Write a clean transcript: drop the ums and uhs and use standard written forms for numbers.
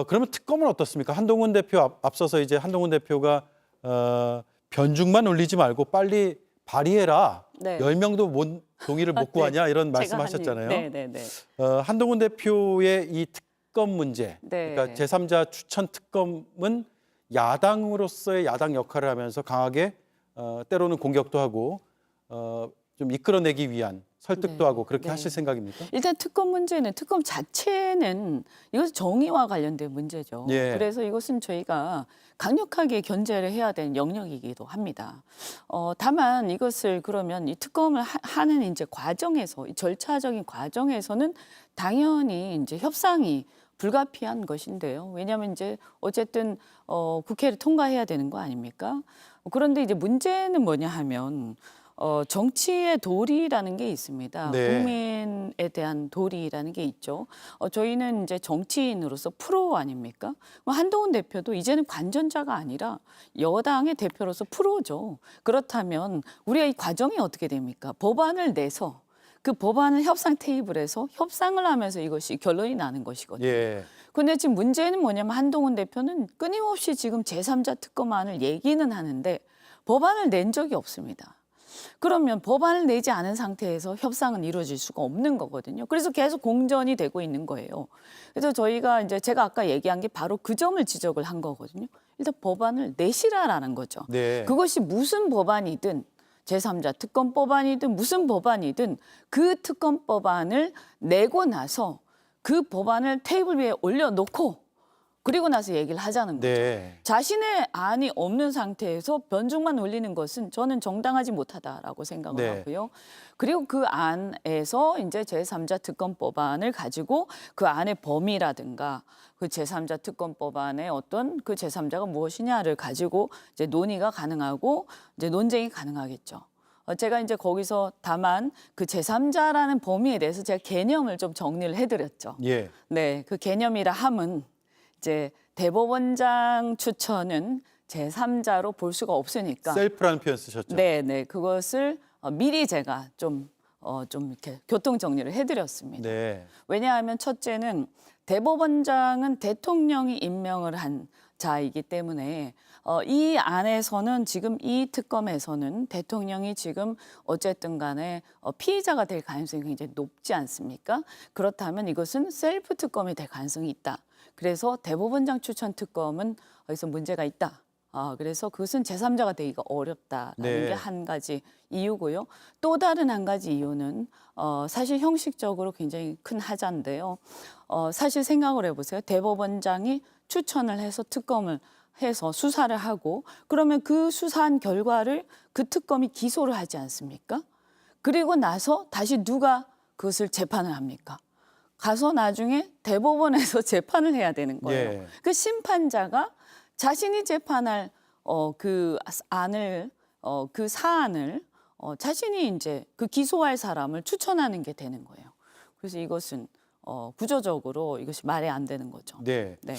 그러면 특검은 어떻습니까? 한동훈 대표 앞서서 이제 한동훈 대표가 변죽만 올리지 말고 빨리 발의해라. 네. 10명도 동의를 못 구하냐 이런 말씀하셨잖아요. 네네네. 한동훈 대표의 이 특검 문제, 네. 그러니까 제3자 추천 특검은 야당으로서의 야당 역할을 하면서 강하게 때로는 공격도 하고 좀 이끌어내기 위한 설득도 네. 하고 그렇게 네. 하실 생각입니까? 일단 특검 문제는 특검 자체는 이것은 정의와 관련된 문제죠. 예. 그래서 이것은 저희가 강력하게 견제를 해야 되는 영역이기도 합니다. 다만 이것을 그러면 이 특검을 하는 이제 과정에서 이 절차적인 과정에서는 당연히 이제 협상이 불가피한 것인데요. 왜냐하면 이제 어쨌든 국회를 통과해야 되는 거 아닙니까? 그런데 이제 문제는 뭐냐 하면 정치의 도리라는 게 있습니다. 네. 국민에 대한 도리라는 게 있죠. 저희는 이제 정치인으로서 프로 아닙니까? 한동훈 대표도 이제는 관전자가 아니라 여당의 대표로서 프로죠. 그렇다면 우리가 이 과정이 어떻게 됩니까? 법안을 내서 그 법안을 협상 테이블에서 협상을 하면서 이것이 결론이 나는 것이거든요. 예. 근데 지금 문제는 뭐냐면 한동훈 대표는 끊임없이 지금 제3자 특검안을 얘기는 하는데 법안을 낸 적이 없습니다. 그러면 법안을 내지 않은 상태에서 협상은 이루어질 수가 없는 거거든요. 그래서 계속 공전이 되고 있는 거예요. 그래서 저희가 이제 제가 아까 얘기한 게 바로 그 점을 지적을 한 거거든요. 일단 법안을 내시라라는 거죠. 네. 그것이 무슨 법안이든 제3자 특검 법안이든 무슨 법안이든 그 특검 법안을 내고 나서 그 법안을 테이블 위에 올려놓고 그리고 나서 얘기를 하자는 거죠. 네. 자신의 안이 없는 상태에서 변죽만 올리는 것은 저는 정당하지 못하다라고 생각을 네. 하고요. 그리고 그 안에서 이제 제3자 특검법안을 가지고 그 안의 범위라든가 그 제3자 특검법안의 어떤 그 제3자가 무엇이냐를 가지고 이제 논의가 가능하고 이제 논쟁이 가능하겠죠. 제가 이제 거기서 다만 그 제3자라는 범위에 대해서 제가 개념을 좀 정리를 해드렸죠. 예. 네, 그 개념이라 함은 이제 대법원장 추천은 제3자로 볼 수가 없으니까 셀프라는 표현 쓰셨죠. 네, 네. 그것을 미리 제가 좀 이렇게 교통 정리를 해드렸습니다. 네. 왜냐하면 첫째는 대법원장은 대통령이 임명을 한 자이기 때문에 이 안에서는 지금 이 특검에서는 대통령이 지금 어쨌든 간에 피의자가 될 가능성이 굉장히 높지 않습니까? 그렇다면 이것은 셀프 특검이 될 가능성이 있다. 그래서 대법원장 추천 특검은 여기서 문제가 있다. 그래서 그것은 제3자가 되기가 어렵다라는 네. 게 한 가지 이유고요. 또 다른 한 가지 이유는 사실 형식적으로 굉장히 큰 하자인데요. 사실 생각을 해보세요. 대법원장이 추천을 해서 특검을 해서 수사를 하고 그러면 그 수사한 결과를 그 특검이 기소를 하지 않습니까? 그리고 나서 다시 누가 그것을 재판을 합니까? 가서 나중에 대법원에서 재판을 해야 되는 거예요. 예. 그 심판자가 자신이 재판할 그 안을 그 사안을 자신이 이제 그 기소할 사람을 추천하는 게 되는 거예요. 그래서 이것은 구조적으로 이것이 말이 안 되는 거죠. 네. 네.